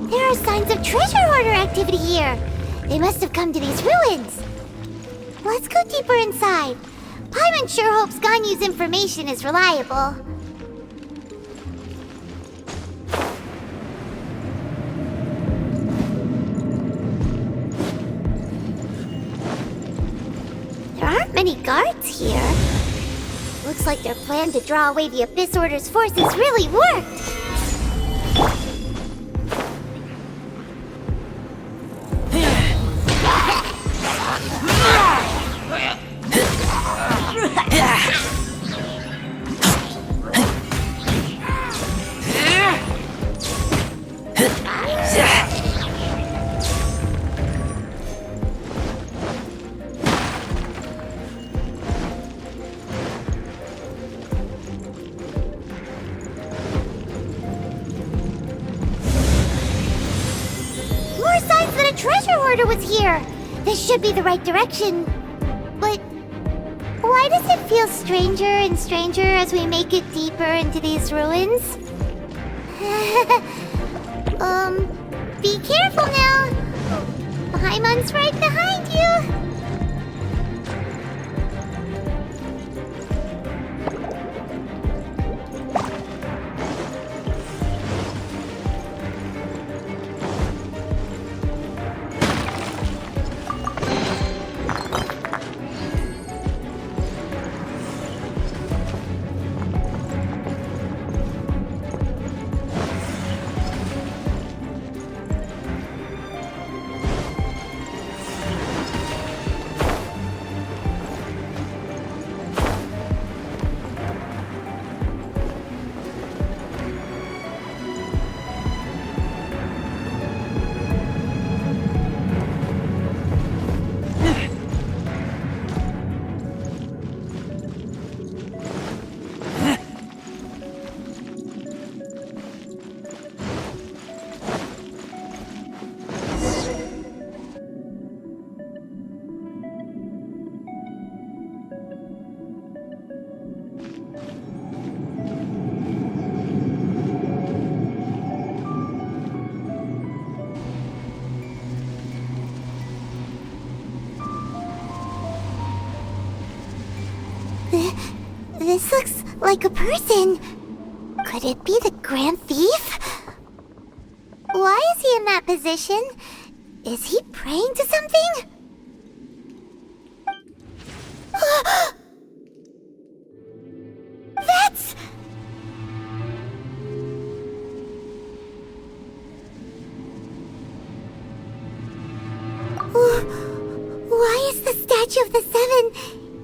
There are signs of treasure hoarder activity here. They must have come to these ruins. Let's go deeper inside. Paimon sure hopes Ganyu's information is reliable. There aren't many guards here. Looks like their plan to draw away the Abyss Order's forces really worked. Was here. This should be the right direction. But why does it feel stranger and stranger as we make it deeper into these ruins? Be careful now. Paimon's right behind you. This looks like a person. Could it be the Grand Thief? Why is he in that position? Is he praying to something? That's... Why is the Statue of the Seven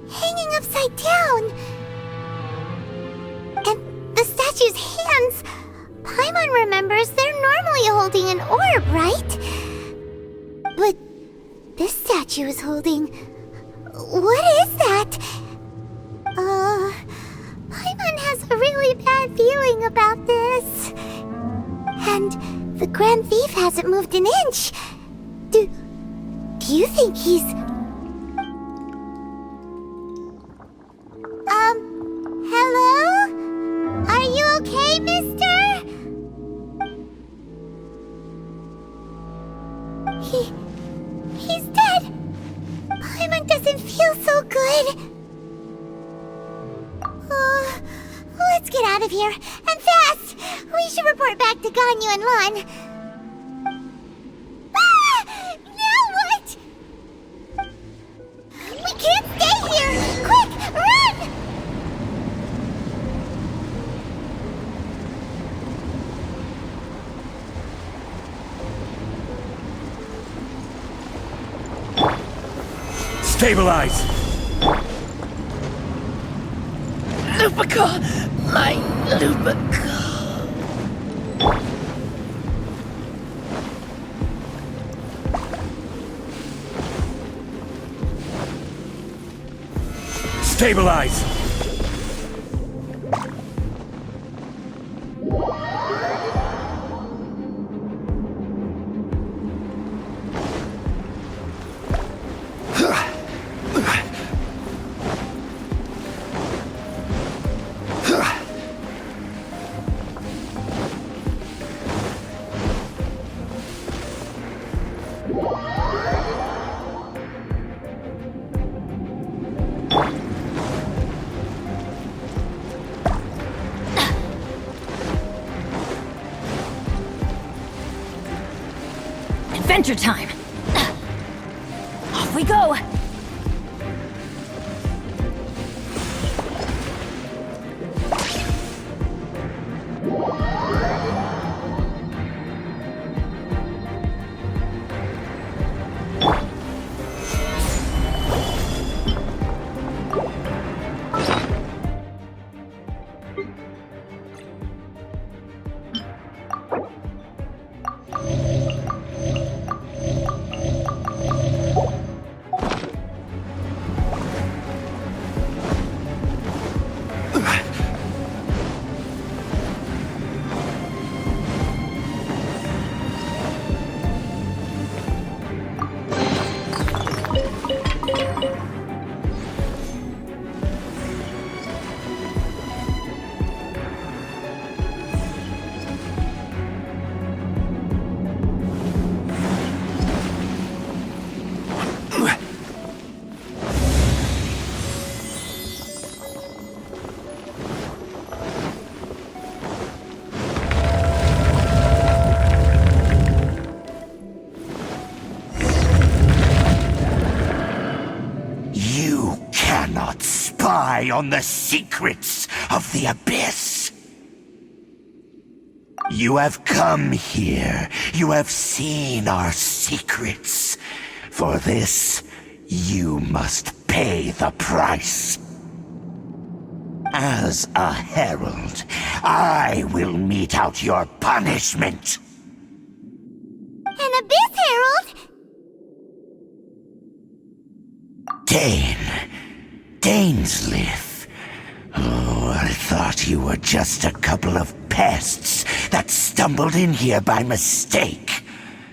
hanging upside down? And the statue's hands... Paimon remembers they're normally holding an orb, right? But this statue is holding... What is that? Paimon has a really bad feeling about this. And the Grand Thief hasn't moved an inch. Do you think he's... Hello? Are you okay, mister? He's dead. Paimon doesn't feel so good. get out of here, and fast! We should report back to Ganyu and Lon. Ah! Now what? We can't stay here! Quick, run! Stabilize! Lupica! My Lupica! Stabilize! Adventure time! Off we go! On the secrets of the Abyss. You have come here. You have seen our secrets. For this, you must pay the price. As a herald, I will mete out your punishment. An Abyss Herald? Dainsleif. Oh, I thought you were just a couple of pests that stumbled in here by mistake.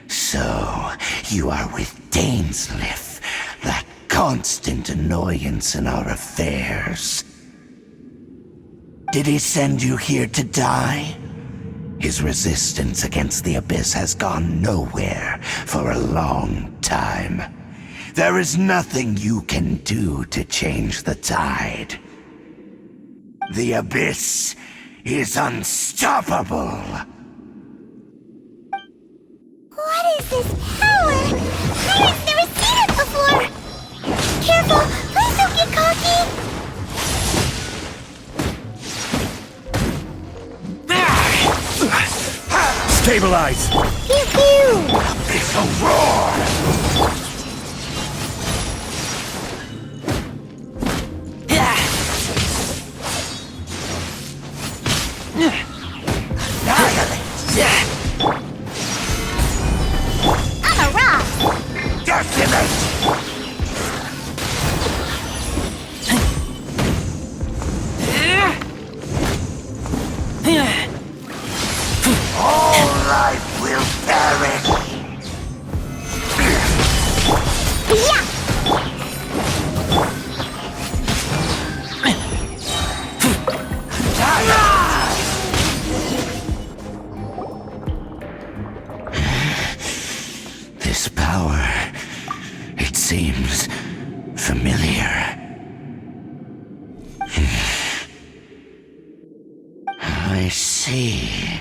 So, you are with Dainsleif, that constant annoyance in our affairs. Did he send you here to die? His resistance against the Abyss has gone nowhere for a long time. There is nothing you can do to change the tide. The Abyss is unstoppable. What is this power? I've never seen it before! Careful! Please don't get cocky! Stabilize! Pew pew! Abyssal roar! I'm a rock! Decimate! All life will perish! Yeah! This power, it seems familiar. I see.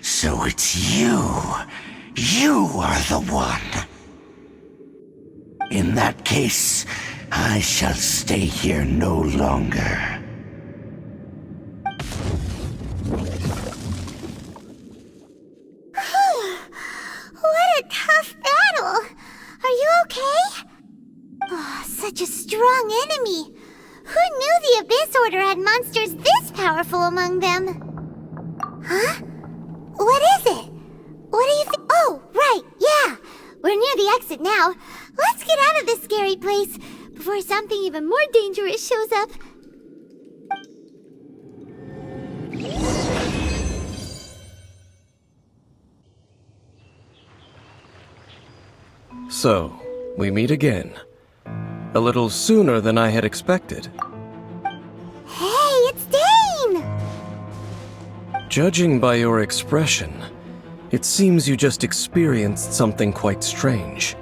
So it's you. You are the one. In that case, I shall stay here no longer. What a tough battle! Are you okay? Oh, such a strong enemy! Who knew the Abyss Order had monsters this powerful among them? Huh? What is it? What do you think? Oh, right, yeah! We're near the exit now. Let's get out of this scary place before something even more dangerous shows up. So, we meet again. A little sooner than I had expected. Hey, it's Dane! Judging by your expression, it seems you just experienced something quite strange.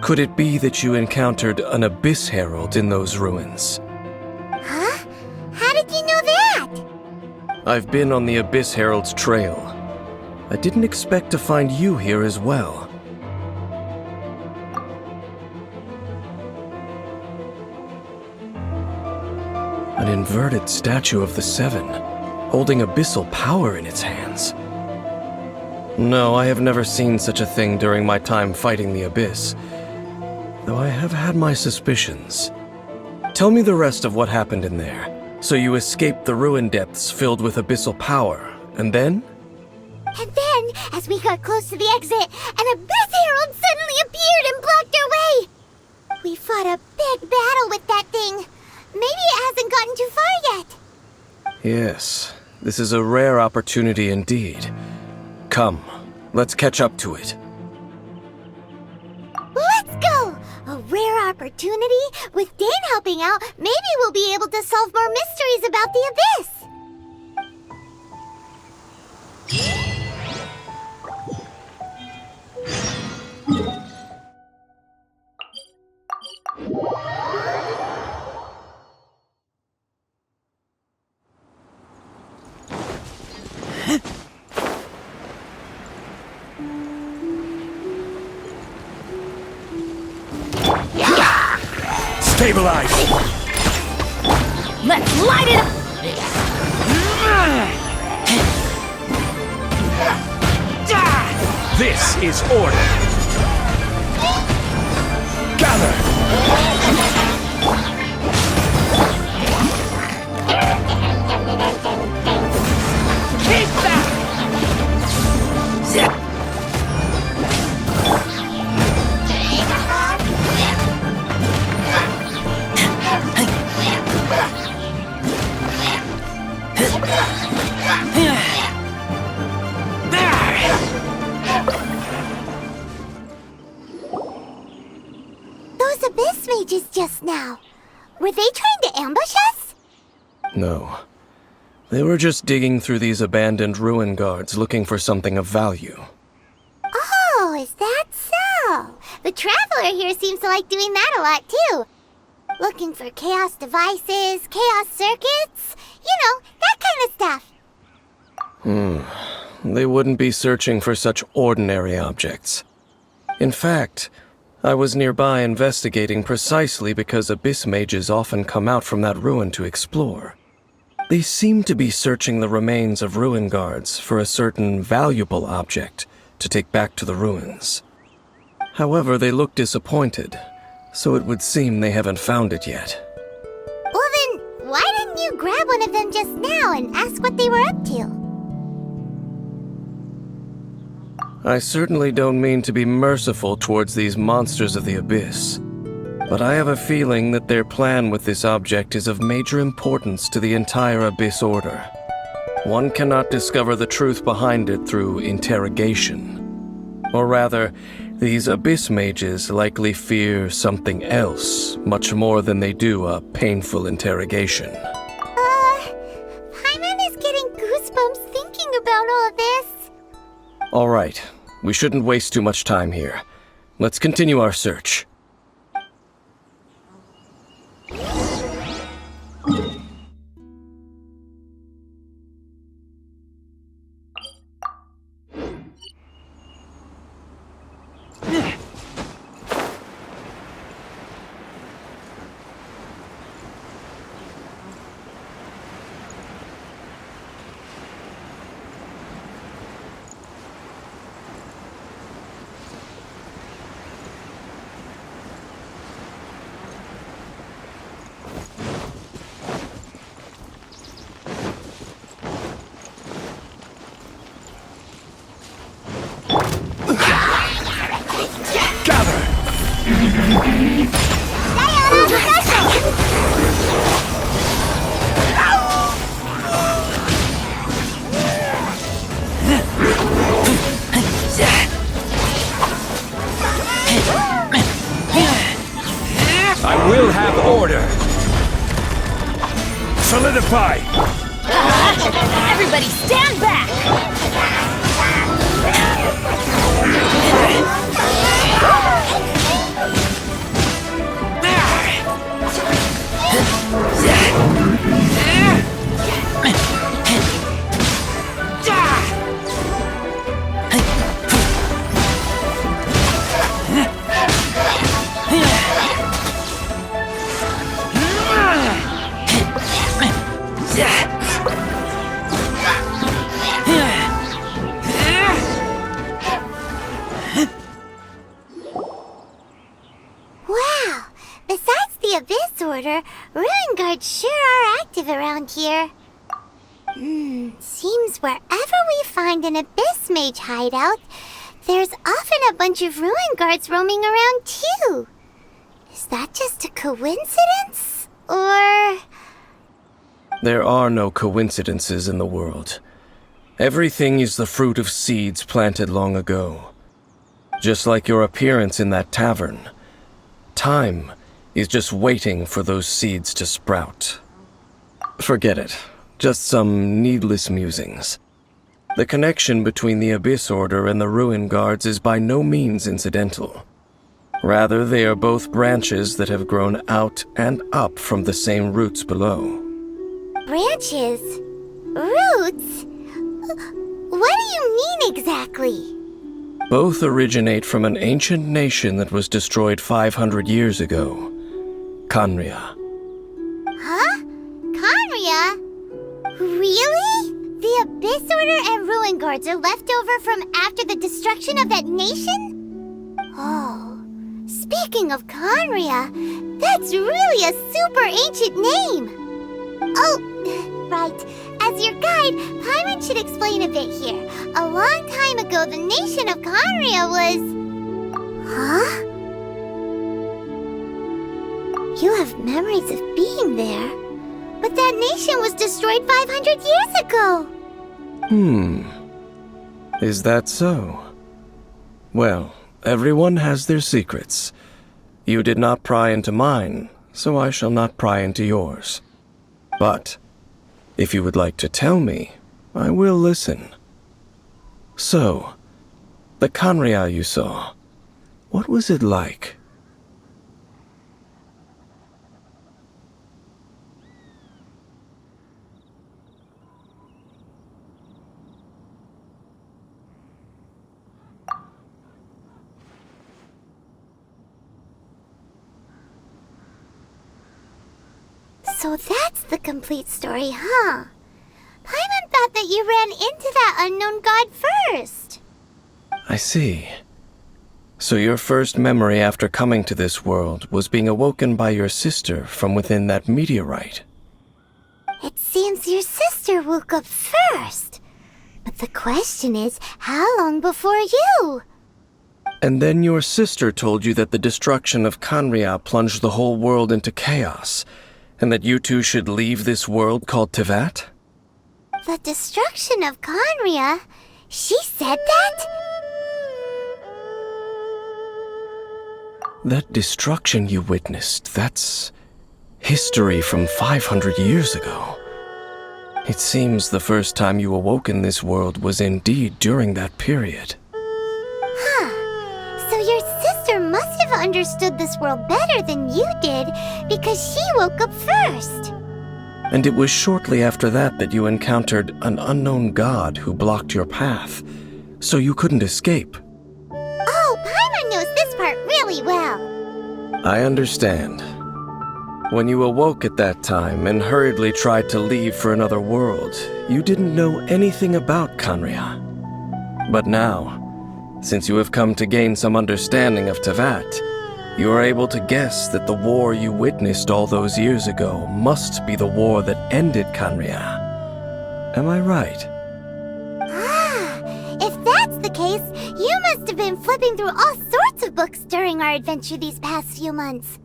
Could it be that you encountered an Abyss Herald in those ruins? Huh? How did you know that? I've been on the Abyss Herald's trail. I didn't expect to find you here as well. An inverted statue of the Seven, holding abyssal power in its hands. No, I have never seen such a thing during my time fighting the Abyss, though I have had my suspicions. Tell me the rest of what happened in there. So you escaped the ruin depths filled with abyssal power, and then? And then, as we got close to the exit, an Abyss Herald suddenly appeared and blocked our way! We fought a big battle with that thing. Maybe it hasn't gotten too far yet. Yes, this is a rare opportunity indeed. Come, let's catch up to it. Let's go! A rare opportunity? With Dane helping out, maybe we'll be able to solve more mysteries about the Abyss! Stabilize! Let's light it up! This is order! Gather! Keep that! Those Abyss mages just now. Were they trying to ambush us? No. They were just digging through these abandoned ruin guards looking for something of value. Oh, is that so? The Traveler here seems to like doing that a lot, too. Looking for chaos devices, chaos circuits, you know, that kind of stuff. They wouldn't be searching for such ordinary objects. In fact, I was nearby investigating precisely because Abyss mages often come out from that ruin to explore. They seem to be searching the remains of ruin guards for a certain valuable object to take back to the ruins. However, they look disappointed, so it would seem they haven't found it yet. Well then, why didn't you grab one of them just now and ask what they were up to? I certainly don't mean to be merciful towards these monsters of the Abyss, but I have a feeling that their plan with this object is of major importance to the entire Abyss Order. One cannot discover the truth behind it through interrogation. Or rather, these Abyss mages likely fear something else, much more than they do a painful interrogation. Paimon is getting goosebumps thinking about all this. All right, we shouldn't waste too much time here. Let's continue our search. Intensify! Everybody stand back! Wow! Besides the Abyss Order, Ruin Guards sure are active around here. Seems wherever we find an Abyss Mage hideout, there's often a bunch of Ruin Guards roaming around too. Is that just a coincidence? Or... There are no coincidences in the world. Everything is the fruit of seeds planted long ago. Just like your appearance in that tavern. Time is just waiting for those seeds to sprout. Forget it. Just some needless musings. The connection between the Abyss Order and the Ruin Guards is by no means incidental. Rather, they are both branches that have grown out and up from the same roots below. branches? Roots? What do you mean exactly? Both originate from an ancient nation that was destroyed 500 years ago. Khaenri'ah. Huh? Khaenri'ah? Really? The Abyss Order and Ruin Guards are left over from after the destruction of that nation? Oh, speaking of Khaenri'ah, that's really a super ancient name. Oh, right. As your guide, Paimon should explain a bit here. A long time ago, the nation of Khaenri'ah was... Huh? You have memories of being there. But that nation was destroyed 500 years ago. Is that so? Well, everyone has their secrets. You did not pry into mine, so I shall not pry into yours. But, if you would like to tell me, I will listen. So, the Khaenri'ah you saw, what was it like? So that's the complete story, huh? Paimon thought that you ran into that unknown god first. I see. So your first memory after coming to this world was being awoken by your sister from within that meteorite. It seems your sister woke up first. But the question is, how long before you? And then your sister told you that the destruction of Khaenri'ah plunged the whole world into chaos, and that you two should leave this world called Teyvat? The destruction of Khaenri'ah? She said that? That destruction you witnessed, that's history from 500 years ago. It seems the first time you awoke in this world was indeed during that period. So your sister must have understood this world better than you did, because she woke up first. And it was shortly after that that you encountered an unknown god who blocked your path, so you couldn't escape. Oh, Paimon knows this part really well. I understand. When you awoke at that time and hurriedly tried to leave for another world, you didn't know anything about Khaenri'ah. But now, since you have come to gain some understanding of Teyvat, you are able to guess that the war you witnessed all those years ago must be the war that ended Khaenri'ah. Am I right? If that's the case, you must have been flipping through all sorts of books during our adventure these past few months.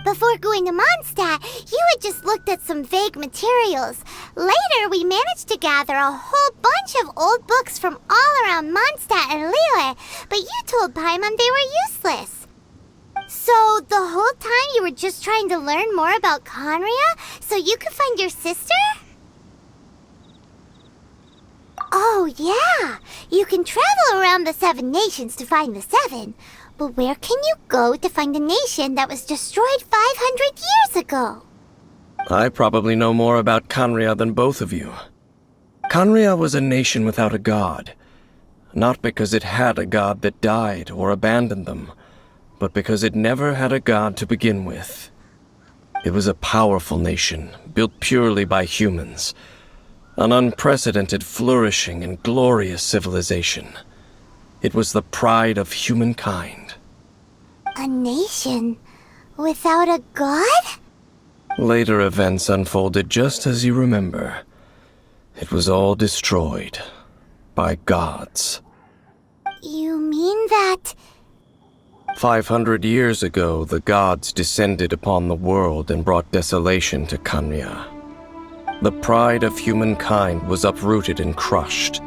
Before going to Mondstadt, you had just looked at some vague materials. Later, we managed to gather a whole bunch of old books from all around Mondstadt and Liyue, but you told Paimon they were useless. So the whole time you were just trying to learn more about Conria so you could find your sister? Oh yeah, you can travel around the 7 nations to find the 7. But where can you go to find a nation that was destroyed 500 years ago? I probably know more about Conria than both of you. Conria was a nation without a god. Not because it had a god that died or abandoned them, but because it never had a god to begin with. It was a powerful nation, built purely by humans. An unprecedented, flourishing, and glorious civilization. It was the pride of humankind. A nation without a god? Later events unfolded just as you remember. It was all destroyed by gods. You mean that... 500 years ago, the gods descended upon the world and brought desolation to Conria. The pride of humankind was uprooted and crushed,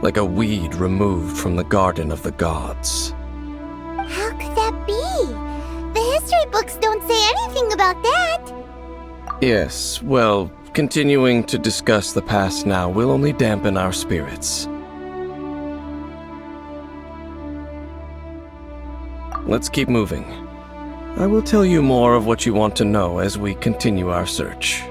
like a weed removed from the garden of the gods. How could that be? The history books don't say anything about that. Yes, well, continuing to discuss the past now will only dampen our spirits. Let's keep moving. I will tell you more of what you want to know as we continue our search.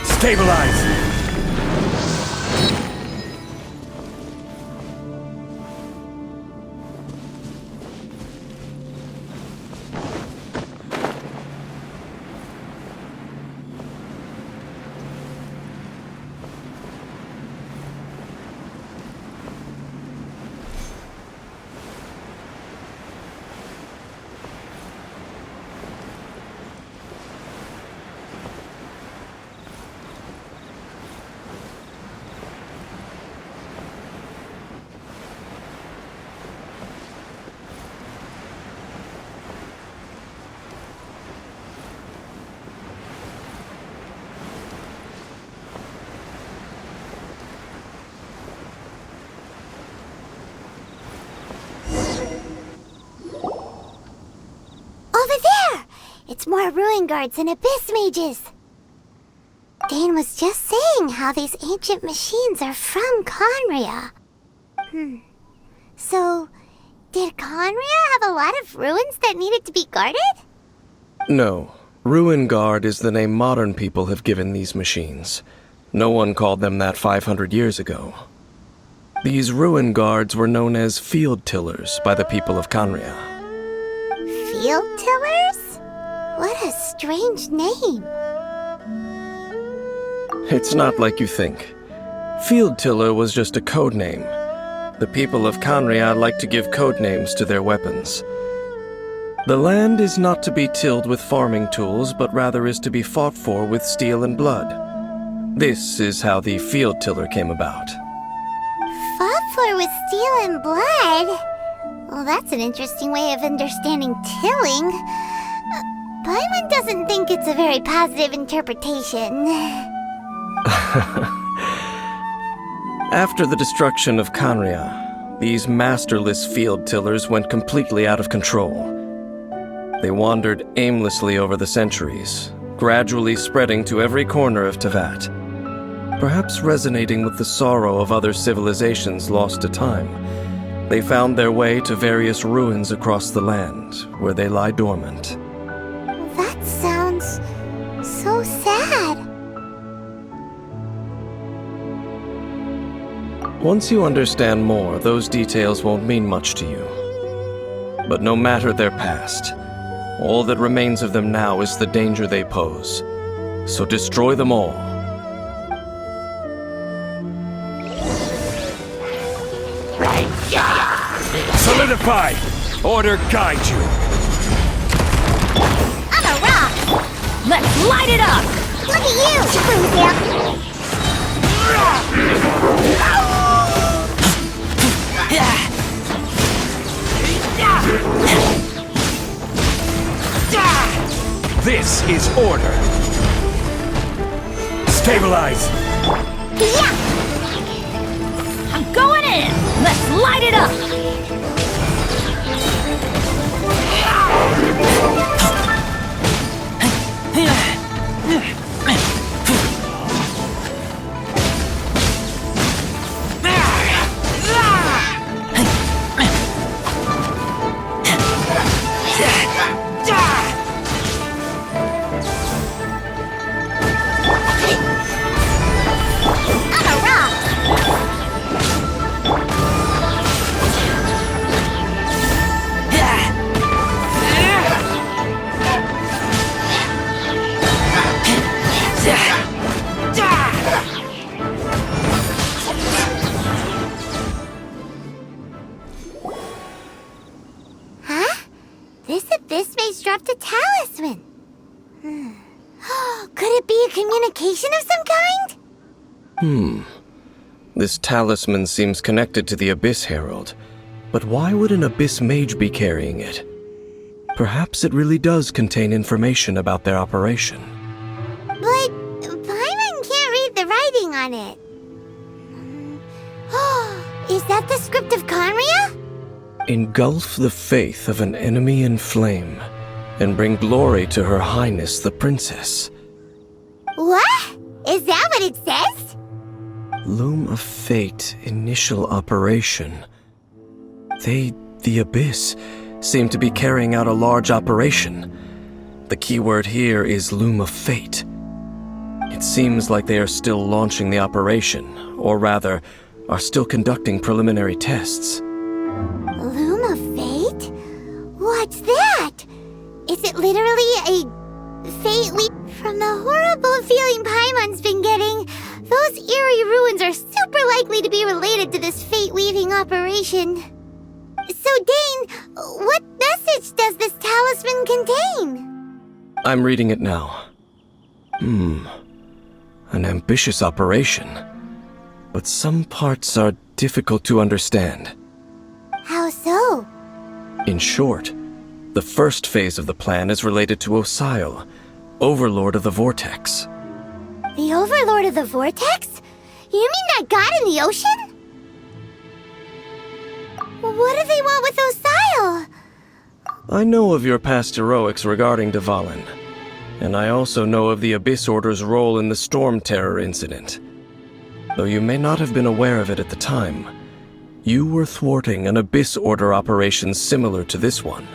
Stabilize! Over there! It's more ruin guards and abyss mages. Dane was just saying how these ancient machines are from Conria. So, did Conria have a lot of ruins that needed to be guarded? No. Ruin Guard is the name modern people have given these machines. No one called them that 500 years ago. These Ruin Guards were known as field tillers by the people of Conria. Field tillers? What a strange name. It's not like you think. Field Tiller was just a code name. The people of Conria like to give code names to their weapons. The land is not to be tilled with farming tools, but rather is to be fought for with steel and blood. This is how the Field Tiller came about. Fought for with steel and blood? Well, that's an interesting way of understanding tilling. Paimon doesn't think it's a very positive interpretation. After the destruction of Conria, these masterless field tillers went completely out of control. They wandered aimlessly over the centuries, gradually spreading to every corner of Teyvat, perhaps resonating with the sorrow of other civilizations lost to time. They found their way to various ruins across the land, where they lie dormant. That sounds so sad. Once you understand more, those details won't mean much to you. But no matter their past, all that remains of them now is the danger they pose. So destroy them all. Solidify! Order guide you! Let's light it up! Look at you, Spoontail! This is order. Stabilize. Yeah! I'm going in! Let's light it up! This abyss maze dropped a talisman. Could it be a communication of some kind? This talisman seems connected to the Abyss Herald. But why would an Abyss Mage be carrying it? Perhaps it really does contain information about their operation. But Paimon can't read the writing on it. Is that the script of Conria? Engulf the faith of an enemy in flame, and bring glory to Her Highness the Princess. What? Is that what it says? Loom of Fate initial operation. They, the Abyss, seem to be carrying out a large operation. The keyword here is Loom of Fate. It seems like they are still launching the operation, or rather, are still conducting preliminary tests. Loom of Fate? What's that? Is it literally a fate leap? From the horrible feeling Paimon's been getting, those eerie ruins are super likely to be related to this fate-weaving operation. So, Dane, what message does this talisman contain? I'm reading it now. An ambitious operation. But some parts are difficult to understand. How so? In short, the first phase of the plan is related to Osile, Overlord of the Vortex. The Overlord of the Vortex? You mean that god in the ocean? What do they want with Osile? I know of your past heroics regarding Dvalin, and I also know of the Abyss Order's role in the Storm Terror incident. Though you may not have been aware of it at the time, you were thwarting an Abyss Order operation similar to this one.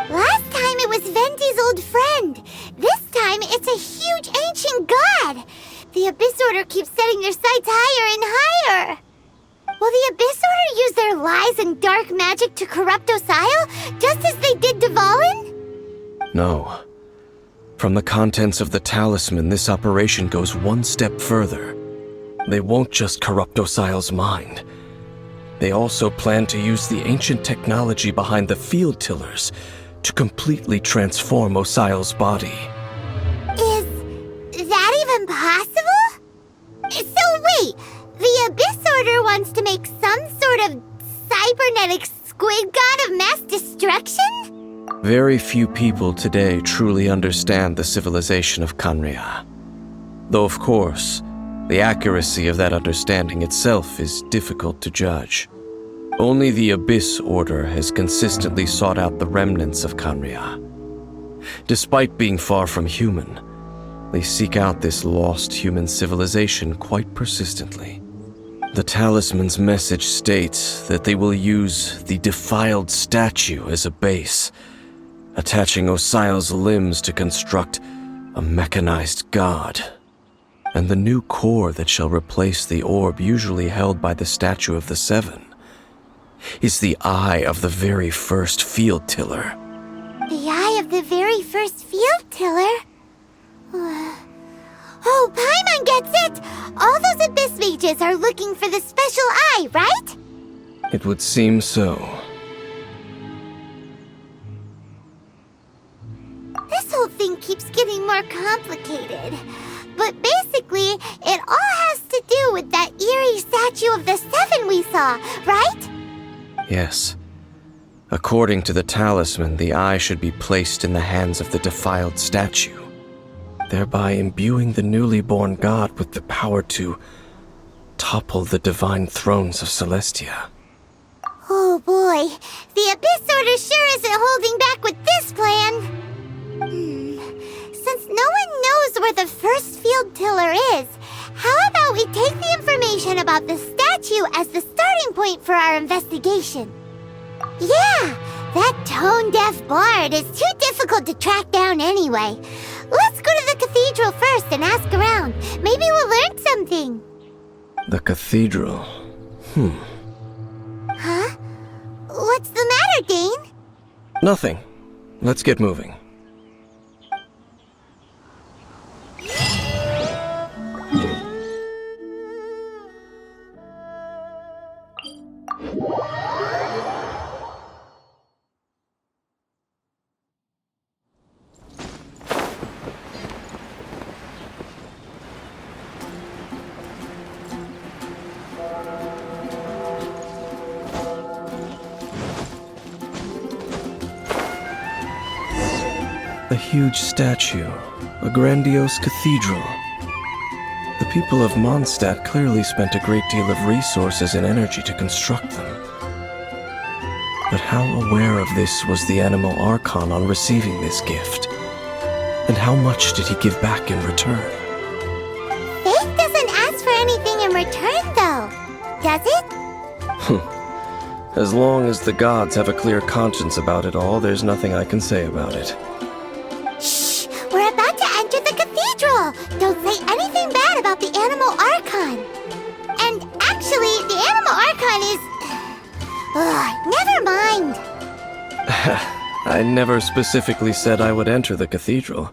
Last time it was Venti's old friend. This time it's a huge ancient god. The Abyss Order keeps setting their sights higher and higher. Will the Abyss Order use their lies and dark magic to corrupt Osile, just as they did Dvalin? No. From the contents of the talisman, this operation goes one step further. They won't just corrupt Osile's mind. They also plan to use the ancient technology behind the field tillers to completely transform Osile's body. Is that even possible? So wait, the Abyss Order wants to make some sort of cybernetic squid god of mass destruction? Very few people today truly understand the civilization of Conria. Though of course, the accuracy of that understanding itself is difficult to judge. Only the Abyss Order has consistently sought out the remnants of Conria. Despite being far from human, they seek out this lost human civilization quite persistently. The talisman's message states that they will use the defiled statue as a base, attaching Osile's limbs to construct a mechanized god. And the new core that shall replace the orb usually held by the Statue of the Seven is the eye of the very first field tiller. The eye of the very first field tiller? Oh, Paimon gets it! All those Abyss mages are looking for the special eye, right? It would seem so. This whole thing keeps getting more complicated. But basically, it all has to do with that eerie statue of the Seven we saw, right? Yes. According to the talisman, the eye should be placed in the hands of the defiled statue, thereby imbuing the newly born god with the power to topple the divine thrones of Celestia. Oh boy, the Abyss Order sure isn't holding back with this plan. Since no one knows where the first field tiller is, how about we take the information about the statue as the starting point for our investigation? Yeah, that tone-deaf bard is too difficult to track down anyway. Let's go to the cathedral first and ask around. Maybe we'll learn something. The cathedral. Huh? What's the matter, Dane? Nothing. Let's get moving. A huge statue, a grandiose cathedral. The people of Mondstadt clearly spent a great deal of resources and energy to construct them. But how aware of this was the Animal Archon on receiving this gift? And how much did he give back in return? Faith doesn't ask for anything in return, though, does it? As long as the gods have a clear conscience about it all, there's nothing I can say about it. Shh! We're about to enter the cathedral! Don't say anything bad about the Animal Archon! And actually, the Animal Archon is... never mind! I never specifically said I would enter the cathedral.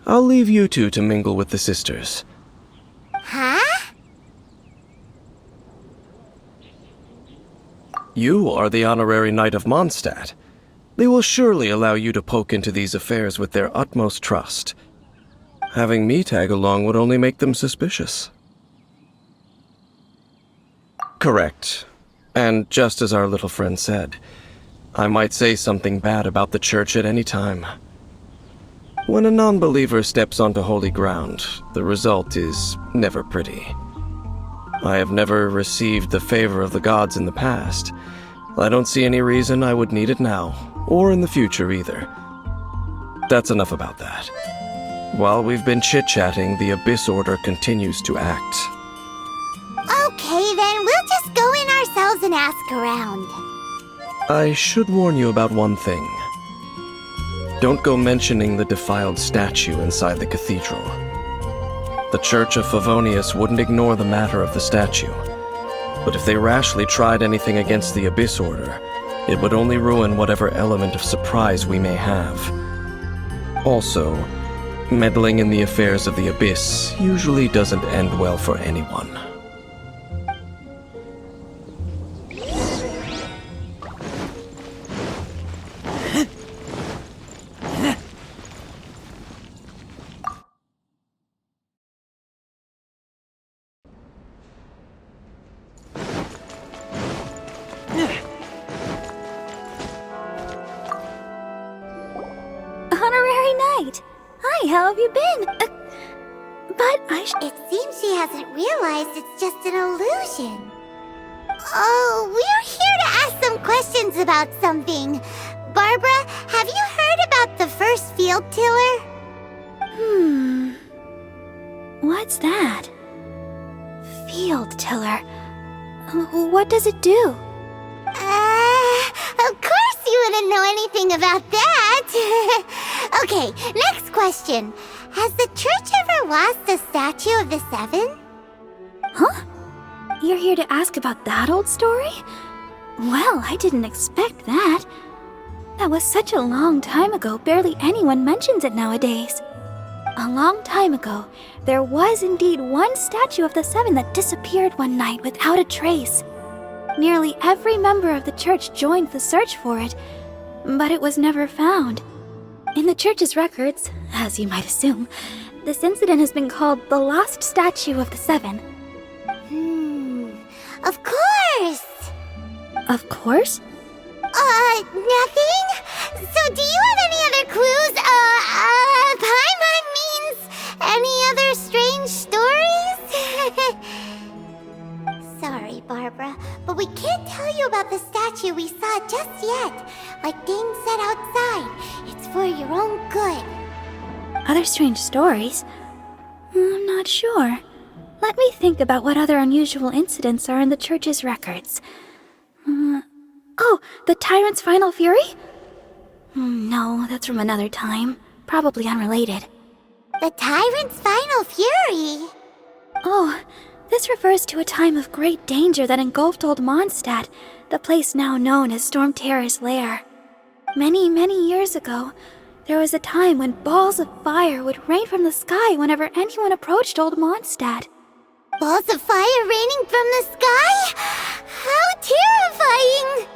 I'll leave you two to mingle with the sisters. Huh? You are the honorary knight of Mondstadt. They will surely allow you to poke into these affairs with their utmost trust. Having me tag along would only make them suspicious. Correct. And just as our little friend said, I might say something bad about the church at any time. When a non-believer steps onto holy ground, the result is never pretty. I have never received the favor of the gods in the past. I don't see any reason I would need it now, or in the future either. That's enough about that. While we've been chit-chatting, the Abyss Order continues to act. Okay, then we'll just go in ourselves and ask around. I should warn you about one thing. Don't go mentioning the defiled statue inside the cathedral. The Church of Favonius wouldn't ignore the matter of the statue. But if they rashly tried anything against the Abyss Order, it would only ruin whatever element of surprise we may have. Also, meddling in the affairs of the Abyss usually doesn't end well for anyone. Honorary Knight! Hi, how have you been? It seems she hasn't realized it's just an illusion. Oh, we're here to ask some questions about something. Barbara, have you heard about the first field tiller? What's that? Field tiller. What does it do? Of course you wouldn't know anything about that. Okay, next question. Has the church ever lost a statue of the Seven? Huh? You're here to ask about that old story? Well, I didn't expect that. That was such a long time ago, barely anyone mentions it nowadays. A long time ago, there was indeed one statue of the Seven that disappeared one night without a trace. Nearly every member of the church joined the search for it, but it was never found. In the church's records, as you might assume, this incident has been called the Lost Statue of the Seven. Of course! Of course? Nothing? So do you have any other clues? Paimon means any other strange stories? Sorry, Barbara, but we can't tell you about the statue we saw just yet. Like Dane said outside, it's for your own good. Other strange stories? I'm not sure. Let me think about what other unusual incidents are in the church's records. Oh, the Tyrant's Final Fury? No, that's from another time. Probably unrelated. The Tyrant's Final Fury? Oh, this refers to a time of great danger that engulfed Old Mondstadt, the place now known as Storm Terror's lair. Many, many years ago, there was a time when balls of fire would rain from the sky whenever anyone approached Old Mondstadt. Balls of fire raining from the sky? How terrifying!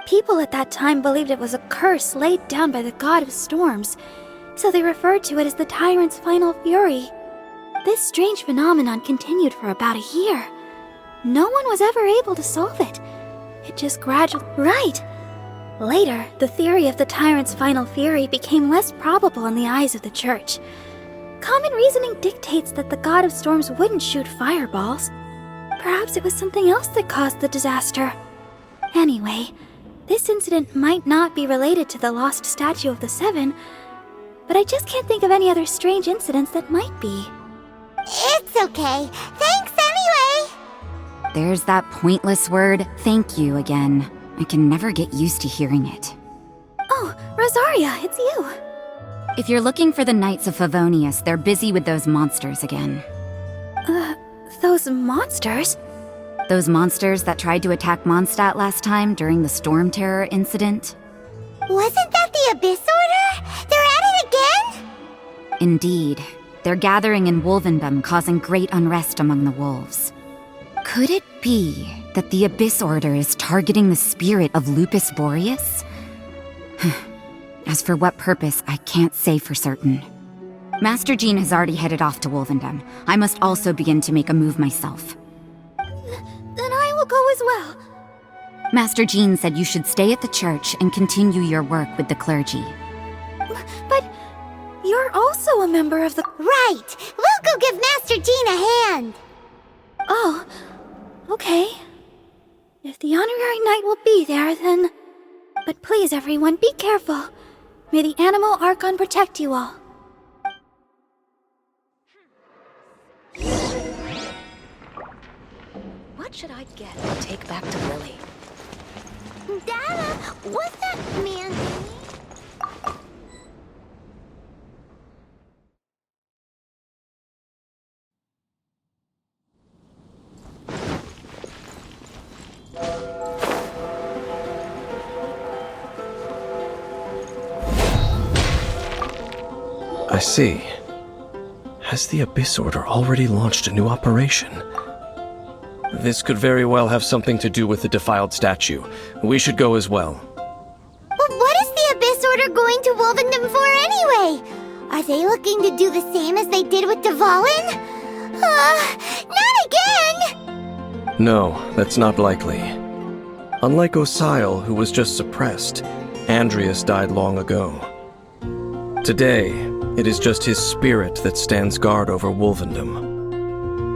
People at that time believed it was a curse laid down by the god of storms, so they referred to it as the Tyrant's Final Fury. This strange phenomenon continued for about a year. No one was ever able to solve it. It just gradually... Right! Later, the theory of the Tyrant's Final Fury became less probable in the eyes of the church. Common reasoning dictates that the god of storms wouldn't shoot fireballs. Perhaps it was something else that caused the disaster. Anyway, this incident might not be related to the lost statue of the Seven, but I just can't think of any other strange incidents that might be. It's okay. Thanks anyway! There's that pointless word, thank you, again. I can never get used to hearing it. Oh, Rosaria, it's you. If you're looking for the Knights of Favonius, they're busy with those monsters again. Those monsters? Those monsters that tried to attack Mondstadt last time during the Storm Terror incident? Wasn't that the Abyss Order? They're at it again? Indeed. They're gathering in Wolvendom, causing great unrest among the wolves. Could it be that the Abyss Order is targeting the spirit of Lupus Boreas? As for what purpose, I can't say for certain. Master Jean has already headed off to Wolvendom. I must also begin to make a move myself. Then I will go as well. Master Jean said you should stay at the church and continue your work with the clergy. But you're also a member of the... Right! We'll go give Master Jean a hand! Oh, okay. If the honorary knight will be there, then... But please, everyone, be careful. May the Animal Archon protect you all. What should I get and take back to Lily? Dada, what's that man thingy? I see. Has the Abyss Order already launched a new operation? This could very well have something to do with the defiled statue. We should go as well. But what is the Abyss Order going to Wolvendom for anyway? Are they looking to do the same as they did with Dvalin? Not again! No, that's not likely. Unlike Osile, who was just suppressed, Andreas died long ago. Today, it is just his spirit that stands guard over Wolvendom.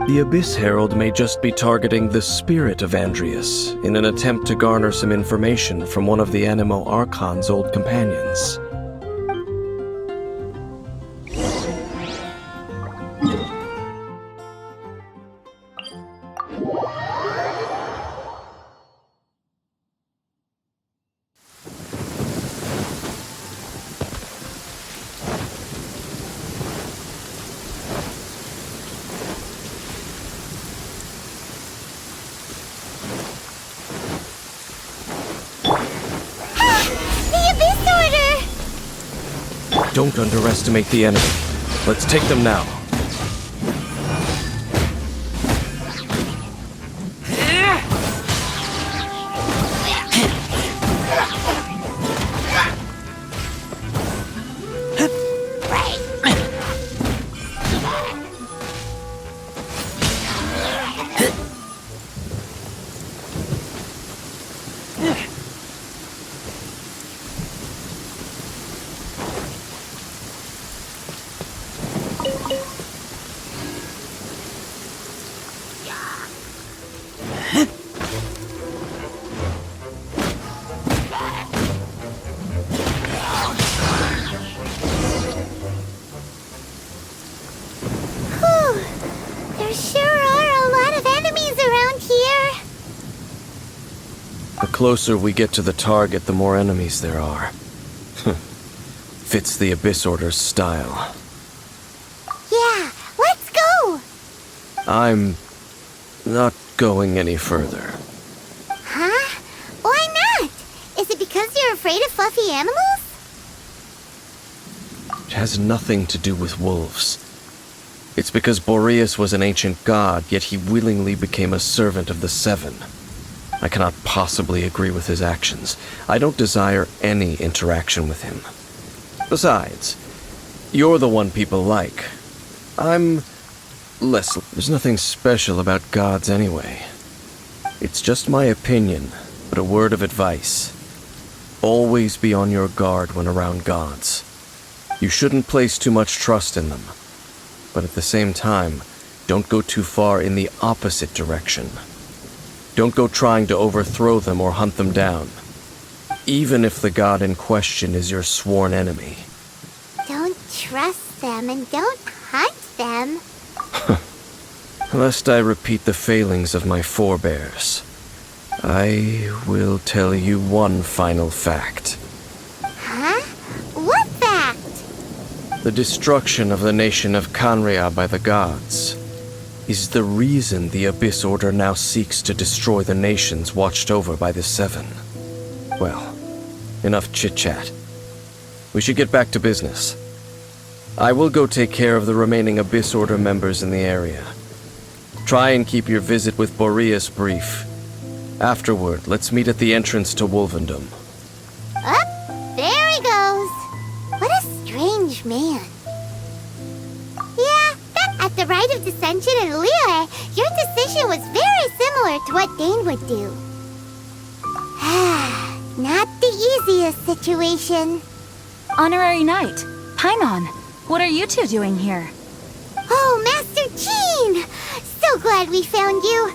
The Abyss Herald may just be targeting the spirit of Andreas in an attempt to garner some information from one of the Animo Archon's old companions. Don't underestimate the enemy. Let's take them now. closer we get to the target, the more enemies there are. Fits the Abyss Order's style. Yeah, let's go! I'm not going any further. Huh? Why not? Is it because you're afraid of fluffy animals? It has nothing to do with wolves. It's because Boreas was an ancient god, yet he willingly became a servant of the Seven. I cannot possibly agree with his actions. I don't desire any interaction with him. Besides, you're the one people like. I'm less. There's nothing special about gods anyway. It's just my opinion, but a word of advice. Always be on your guard when around gods. You shouldn't place too much trust in them. But at the same time, don't go too far in the opposite direction. Don't go trying to overthrow them or hunt them down, even if the god in question is your sworn enemy. Don't trust them and don't hunt them. Lest I repeat the failings of my forebears, I will tell you one final fact. Huh? What fact? The destruction of the nation of Canrea by the gods is the reason the Abyss Order now seeks to destroy the nations watched over by the Seven. Well, enough chit-chat. We should get back to business. I will go take care of the remaining Abyss Order members in the area. Try and keep your visit with Boreas brief. Afterward, let's meet at the entrance to Wolvendom. Up, there he goes. What a strange man. Yeah, at the rite of dissension in Liyue, your decision was very similar to what Dane would do. Not the easiest situation. Honorary Knight, Paimon, what are you two doing here? Oh, Master Jean! So glad we found you.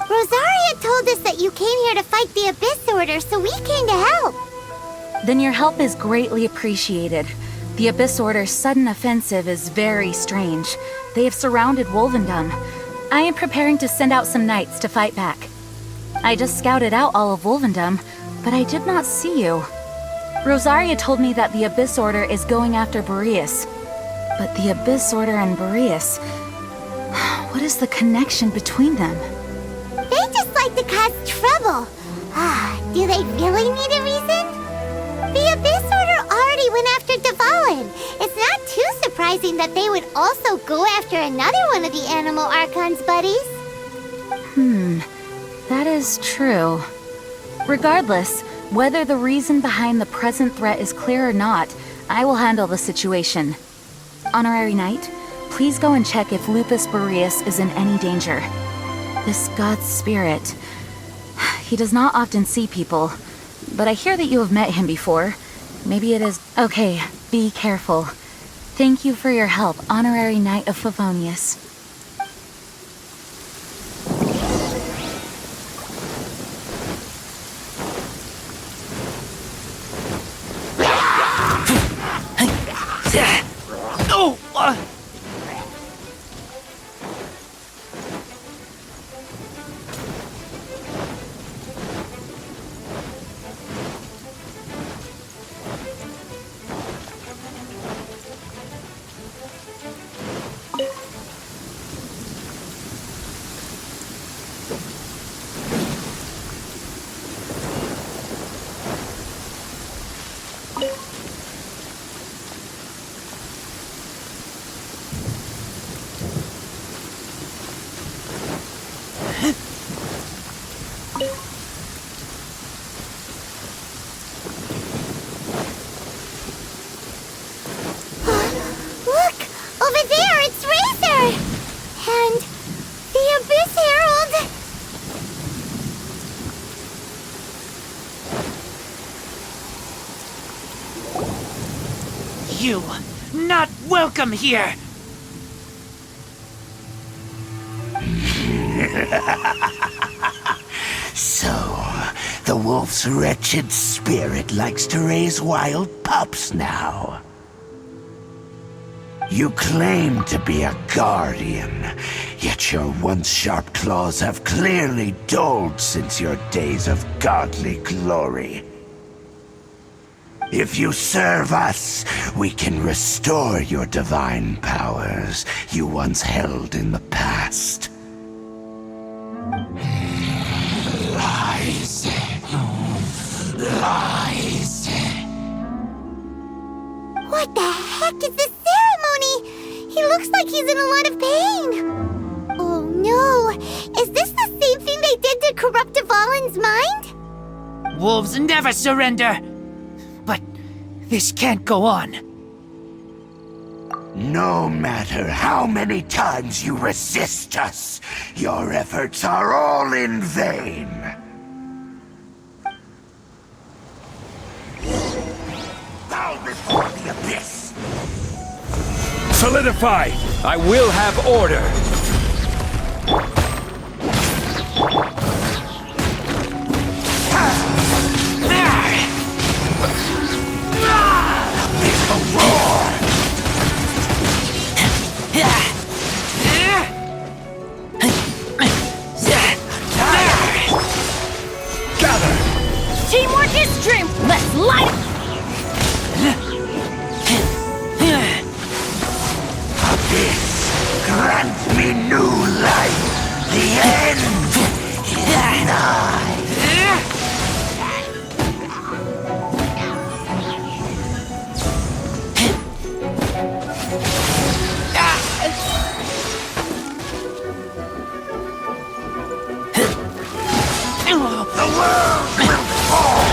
Rosaria told us that you came here to fight the Abyss Order, so we came to help. Then your help is greatly appreciated. The Abyss Order's sudden offensive is very strange. They have surrounded Wolvendom. I am preparing to send out some knights to fight back. I just scouted out all of Wolvendom, but I did not see you. Rosaria told me that the Abyss Order is going after Boreas. But the Abyss Order and Boreas... what is the connection between them? They just like to cause trouble. Do they really need a reason? The Abyss Order already went after Dvalin. It's not too surprising that they would also go after another one of the Animal Archon's buddies. That is true. Regardless, whether the reason behind the present threat is clear or not, I will handle the situation. Honorary Knight, please go and check if Lupus Boreas is in any danger. This god's spirit... he does not often see people, but I hear that you have met him before. Maybe it is... Okay, be careful. Thank you for your help, Honorary Knight of Favonius. Look! Over there, it's Razor! And the Abyss Herald! You not welcome here! So, the wolf's wretched spirit likes to raise wild pups now. You claim to be a guardian, Yet your once sharp claws have clearly dulled since your days of godly glory. If you serve us, we can restore your divine powers you once held in the past. Lies. Lies. What the heck is this ceremony? He looks like he's in a lot of pain. Oh no! Is this the same thing they did to corrupt Dvalin's mind? Wolves never surrender! But this can't go on. No matter how many times you resist us, your efforts are all in vain. Bow before the abyss! Solidify! I will have order! Gather! Teamwork is strength! Let's light it! Abyss, grant me new life! The end is nigh! The world will fall!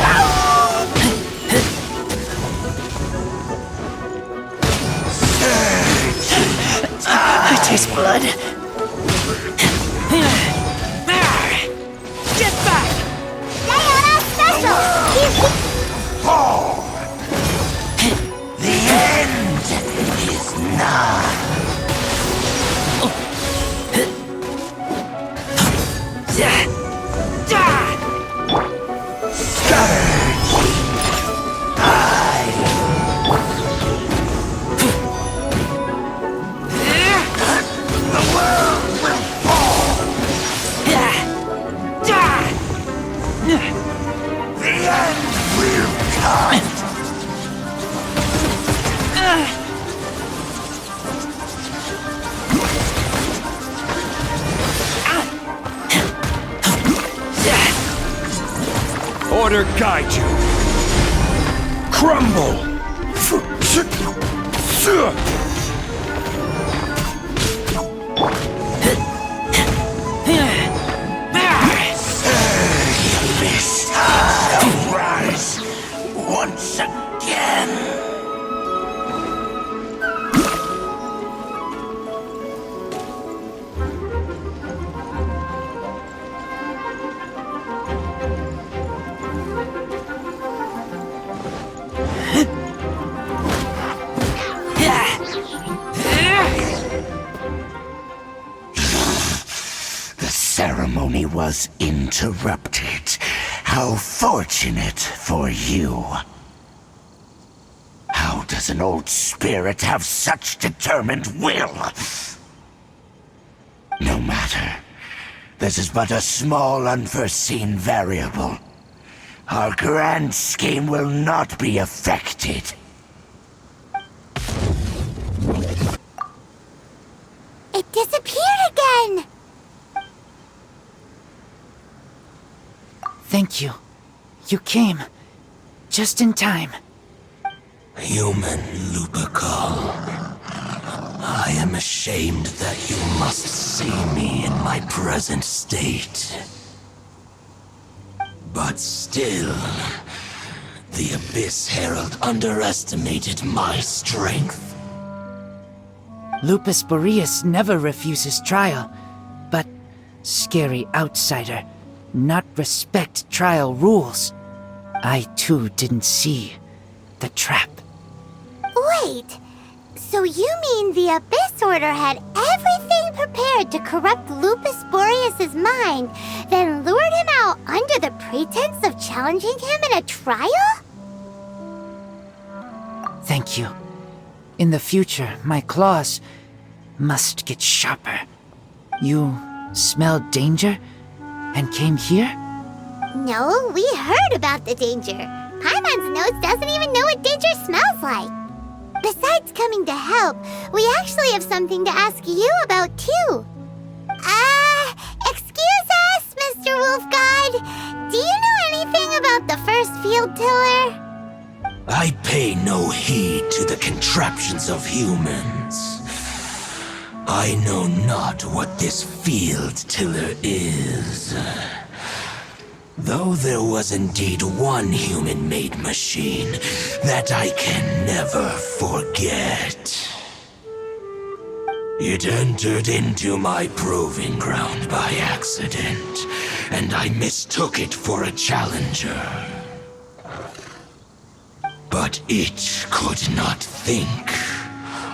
I taste blood. Get back! Diana Special! Fall! The end is nigh! Order guide you! Crumble! Rise once again! The ceremony was interrupted. How fortunate for you. How does an old spirit have such determined will? No matter. This is but a small unforeseen variable. Our grand scheme will not be affected. It disappeared again! Thank you. You came. Just in time. Human Lupercal. I am ashamed that you must see me in my present state. But still, the Abyss Herald underestimated my strength. Lupus Boreas never refuses trial, but scary outsider, not respect trial rules. I too didn't see the trap. Wait, so you mean the Abyss Order had everything prepared to corrupt Lupus Boreas' mind, then lured him out under the pretense of challenging him in a trial? Thank you. In the future, my claws must get sharper. You smelled danger and came here? No, we heard about the danger. Paimon's nose doesn't even know what danger smells like. Besides coming to help, we actually have something to ask you about too. Excuse us, Mr. Wolf God. Do you know anything about the first field tiller? I pay no heed to the contraptions of humans. I know not what this field tiller is. Though there was indeed one human-made machine that I can never forget. It entered into my proving ground by accident, and I mistook it for a challenger. But it could not think,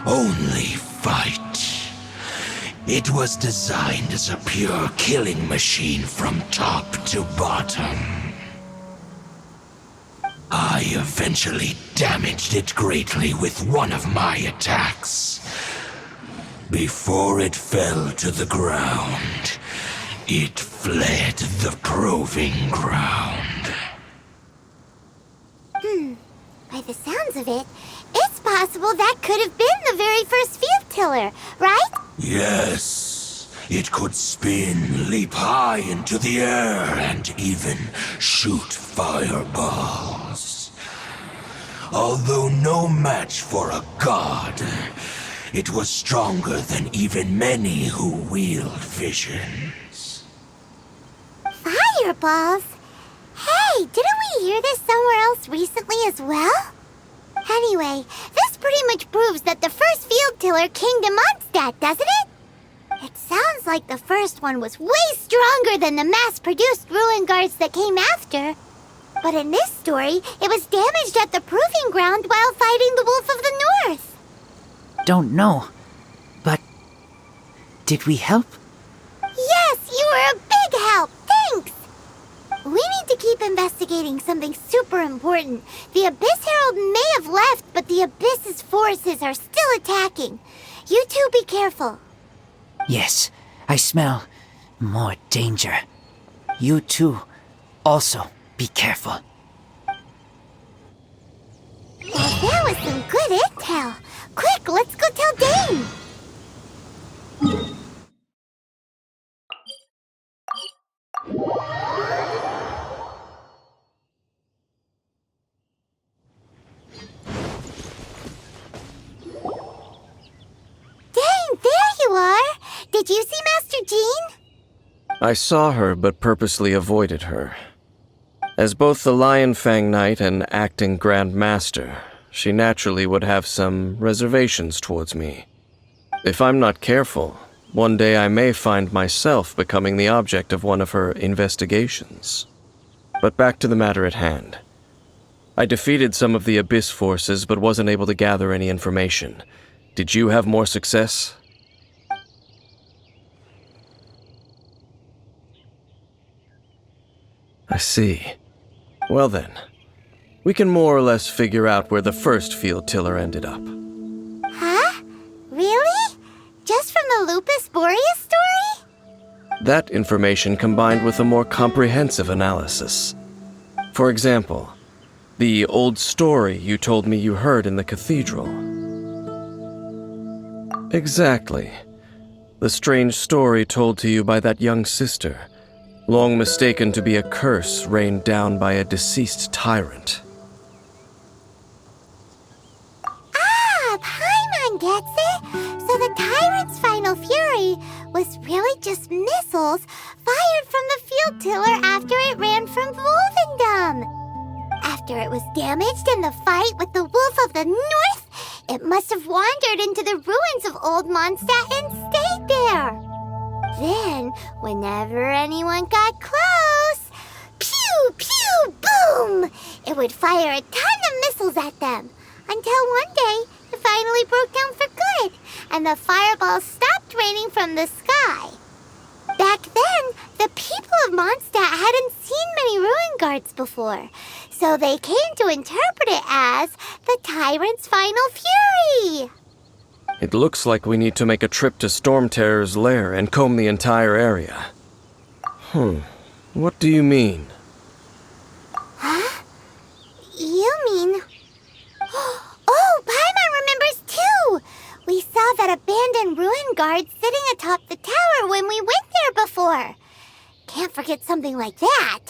only fight. It was designed as a pure killing machine from top to bottom. I eventually damaged it greatly with one of my attacks. Before it fell to the ground, it fled the proving ground. By the sounds of it, it's possible that could have been the very first field tiller, right? Yes, it could spin, leap high into the air, and even shoot fireballs. Although no match for a god, it was stronger than even many who wield visions. Fireballs? Hey, didn't we hear this somewhere else recently as well? Anyway, this pretty much proves that the first field tiller came to Mondstadt, doesn't it? It sounds like the first one was way stronger than the mass-produced ruin guards that came after. But in this story, it was damaged at the proving ground while fighting the Wolf of the North. Don't know. But did we help? Yes, you were a big help. Thanks. We need to keep investigating something super important. The Abyss Herald may have left, but the Abyss's forces are still attacking. You two be careful. Yes, I smell more danger. You too, also be careful. Well, that was some good intel. Quick, let's go tell Dane. Dane, there you are. Did you see Master Jean? I saw her, but purposely avoided her. As both the Lion Fang Knight and acting Grand Master, she naturally would have some reservations towards me. If I'm not careful, one day I may find myself becoming the object of one of her investigations. But back to the matter at hand. I defeated some of the Abyss forces, but wasn't able to gather any information. Did you have more success? I see. Well then, we can more or less figure out where the first field tiller ended up. Huh? Really? Just from the Lupus Boreas story? That information combined with a more comprehensive analysis. For example, the old story you told me you heard in the cathedral. Exactly. The strange story told to you by that young sister, long mistaken to be a curse rained down by a deceased tyrant. Ah, Paimon gets it. So the tyrant's final fury was really just missiles fired from the field tiller after it ran from Wolvendom. After it was damaged in the fight with the Wolf of the North, it must have wandered into the ruins of Old Mondstadt and stayed there. Then, whenever anyone got close, pew, pew, boom! It would fire a ton of missiles at them, until one day it finally broke down for good, and the fireballs stopped raining from the sky. Back then, the people of Mondstadt hadn't seen many ruin guards before, so they came to interpret it as the tyrant's final fury. It looks like we need to make a trip to Storm Terror's lair and comb the entire area. What do you mean? Huh? You mean... Oh, Paimon remembers too! We saw that abandoned ruin guard sitting atop the tower when we went there before. Can't forget something like that.